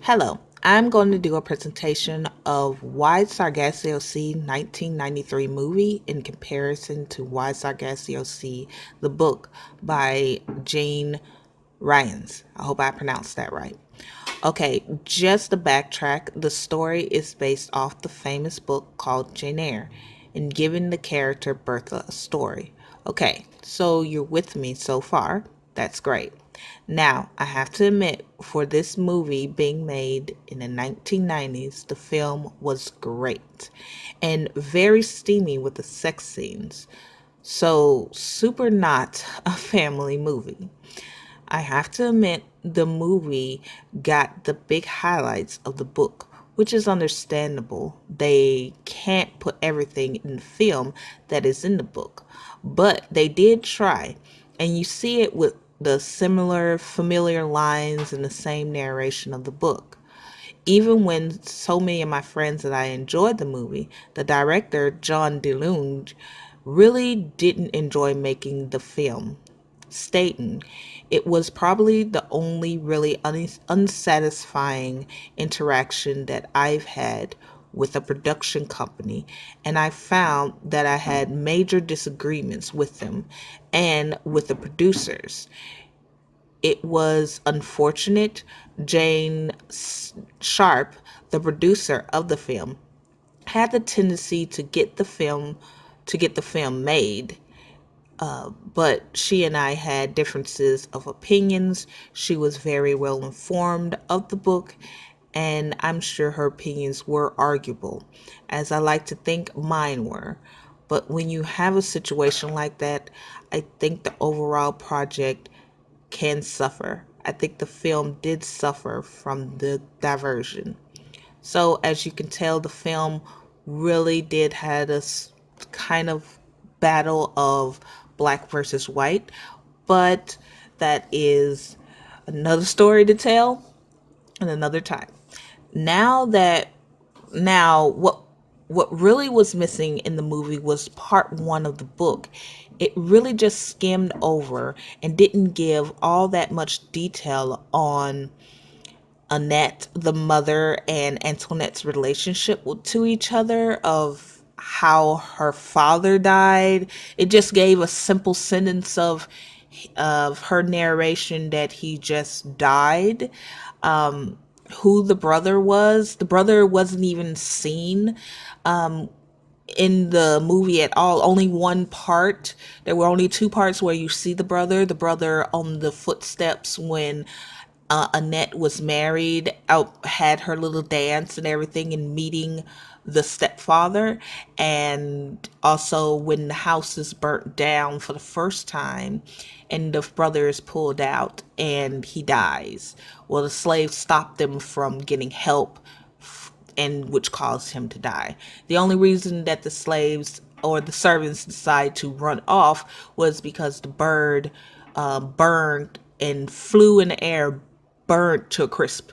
Hello, I'm going to do a presentation of Why Sargasso Sea 1993 movie in comparison to Why Sargasso Sea, the book by Jane Ryans. I hope I pronounced that right. Okay, just to backtrack, the story is based off the famous book called Jane Eyre and giving the character Bertha a story. Okay, so you're with me so far. That's great. Now, I have to admit, for this movie being made in the 1990s, the film was great and very steamy with the sex scenes. So, super not a family movie. I have to admit, the movie got the big highlights of the book, which is understandable. They can't put everything in the film that is in the book, but they did try, and you see it with the similar familiar lines and the same narration of the book. Even when so many of my friends that I enjoyed the movie, the director, John DeLunge, really didn't enjoy making the film, stating it was probably the only really unsatisfying interaction that I've had with a production company, and I found that I had major disagreements with them and with the producers. It was unfortunate. Jane Sharp, the producer of the film, had the tendency to get the film made, but she and I had differences of opinions. She was very well informed of the book, and I'm sure her opinions were arguable, as I like to think mine were. But when you have a situation like that, I think the overall project can suffer. I think the film did suffer from the diversion. So, as you can tell, the film really did have this kind of battle of black versus white, but that is another story to tell and another time. Now that now what really was missing in the movie was part 1 of the book. It really just skimmed over and didn't give all that much detail on Annette, the mother, and Antoinette's relationship to each other, of how her father died. It just gave a simple sentence of her narration that he just died. Who the brother was. The brother wasn't even seen in the movie at all. Only one part. There were only two parts where you see the brother on the footsteps when Annette was married, out had her little dance and everything, and meeting the stepfather, and also when the house is burnt down for the first time, and the brother is pulled out and he dies. Well, the slaves stop them from getting help, and which caused him to die. The only reason that the slaves or the servants decided to run off was because the bird burned and flew in the air, burnt to a crisp.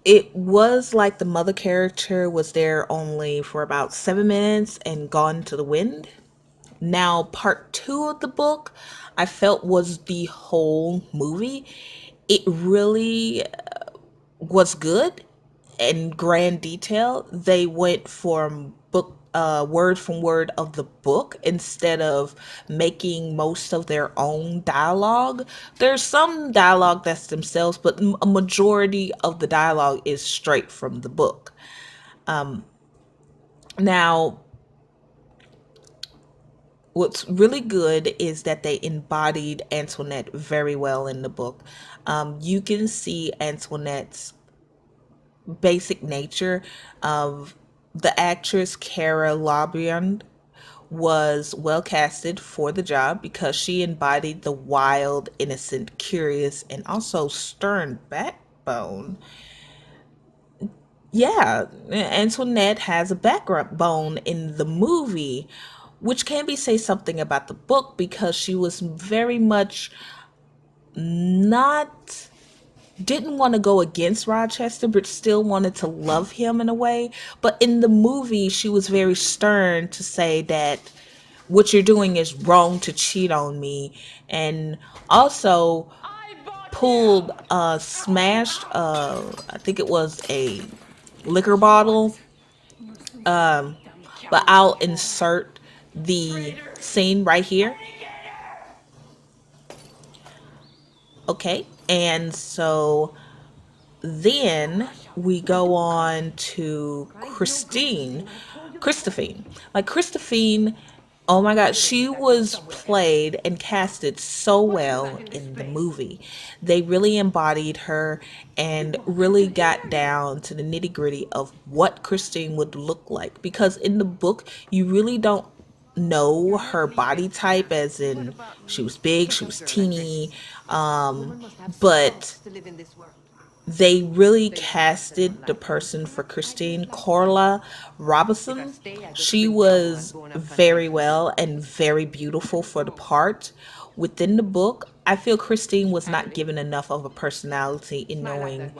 It was like the mother character was there only for about 7 minutes and gone to the wind. Now, part 2 of the book, I felt was the whole movie. It really was good in grand detail. They went from book word from word of the book instead of making most of their own dialogue. There's some dialogue that's themselves, but a majority of the dialogue is straight from the book. Now, what's really good is that they embodied Antoinette very well in the book. You can see Antoinette's basic nature of the actress Cara Labriand was well casted for the job because she embodied the wild, innocent, curious, and also stern backbone. Yeah, Antoinette has a backbone in the movie, which can be say something about the book because she was very much not didn't want to go against Rochester, but still wanted to love him in a way. But in the movie, she was very stern to say that what you're doing is wrong to cheat on me. And also pulled, smashed, I think it was a liquor bottle. But I'll insert the scene right here. Okay. And so then we go on to Christophine. Like Christophine, oh my God, she was played and casted so well in the movie. They really embodied her and really got down to the nitty gritty of what Christine would look like. Because in the book, you really don't know her body type, as in she was big, she was teeny, but they really casted the person for Christine, Corla Robinson. She was very well and very beautiful for the part. Within the book, I feel Christine was not given enough of a personality in knowing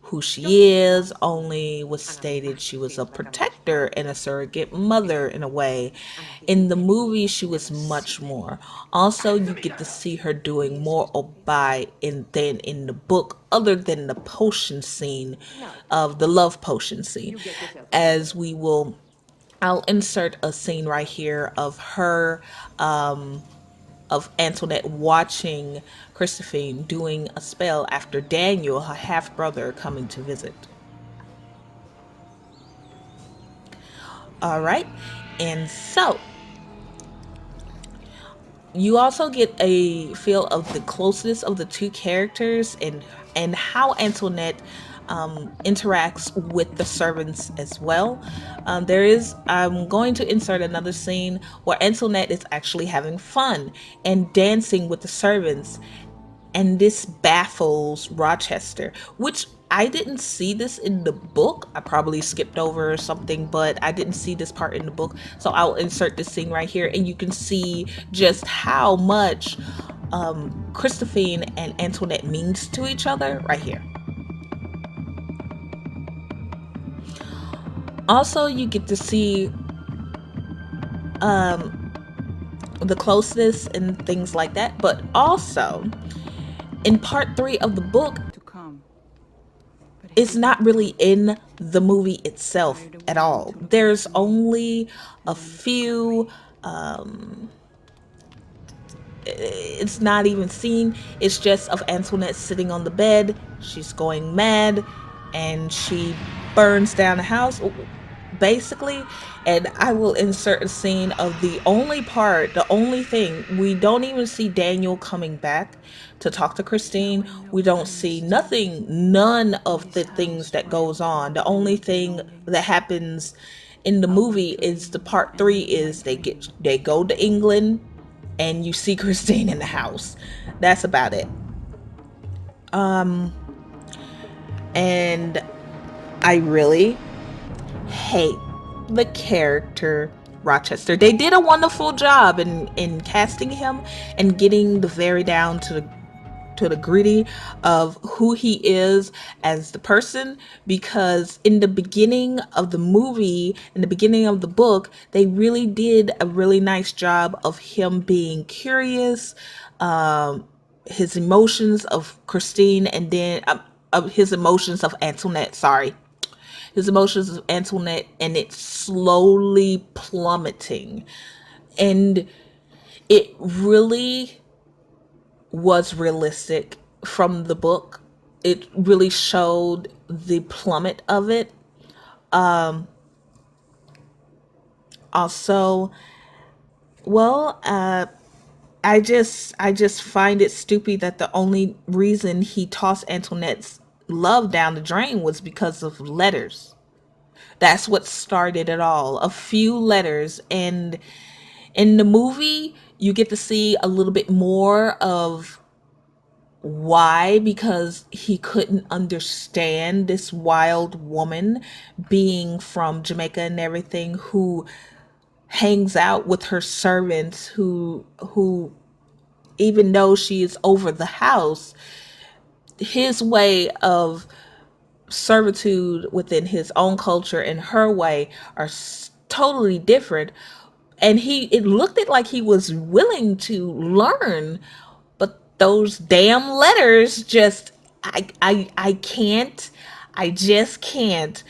who she is, only was stated she was a protector and a surrogate mother in a way. In the movie, she was much more. Also, you get to see her doing more Obai than in the book, other than the potion scene of the love potion scene. As we will, I'll insert a scene right here of her, of Antoinette watching Christophine doing a spell after Daniel, her half brother, coming to visit. All right. And so you also get a feel of the closeness of the two characters, and how Antoinette interacts with the servants as well. I'm going to insert another scene where Antoinette is actually having fun and dancing with the servants, and this baffles Rochester, which I didn't see this in the book. I probably skipped over or something, but I didn't see this part in the book. So I'll insert this scene right here, and you can see just how much Christophine and Antoinette means to each other right here. Also, you get to see the closeness and things like that, but also in part 3 of the book, it's not really in the movie itself at all. There's only a few, it's not even seen. It's just of Antoinette sitting on the bed. She's going mad and she burns down the house, basically. And I will insert a scene of the only thing, we don't even see Daniel coming back to talk to Christine. We don't see nothing, none of the things that goes on. The only thing that happens in the movie is the part 3 is they go to England and you see Christine in the house. That's about it. And I really hate the character Rochester. They did a wonderful job in casting him and getting the very down to the gritty of who he is as the person, because in the beginning of the movie, in the beginning of the book, they really did a really nice job of him being curious, his emotions of Christine, and then of his emotions of Antoinette, sorry, his emotions of Antoinette, and it's slowly plummeting. And it really was realistic from the book. It really showed the plummet of it. Also, well, I just find it stupid that the only reason he tossed Antoinette's love down the drain was because of letters. That's what started it all. A few letters. And in the movie, you get to see a little bit more of why, because he couldn't understand this wild woman being from Jamaica and everything, who hangs out with her servants, who even though she is over the house, his way of servitude within his own culture and her way are totally different. and it looked like he was willing to learn, but those damn letters just, I can't, I just can't.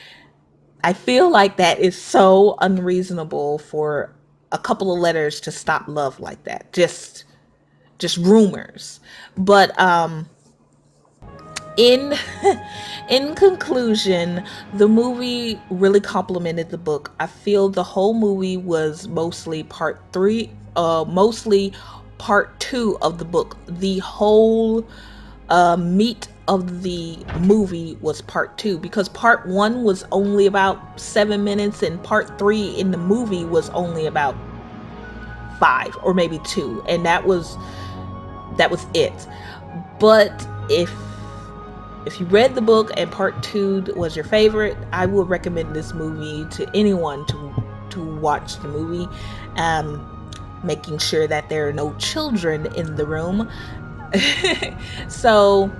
I feel like that is so unreasonable for a couple of letters to stop love like that. Just rumors. But in in conclusion, the movie really complemented the book. I feel the whole movie was mostly mostly part 2 of the book. The whole meat of the movie was part 2, because part 1 was only about 7 minutes and part 3 in the movie was only about 5 or maybe 2, and that was it. But if you read the book and part 2 was your favorite, I would recommend this movie to anyone to watch the movie, making sure that there are no children in the room. So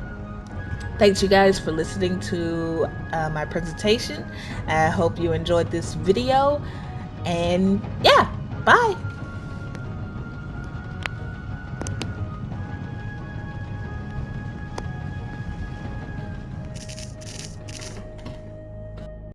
thanks you guys for listening to my presentation. I hope you enjoyed this video, and yeah, bye.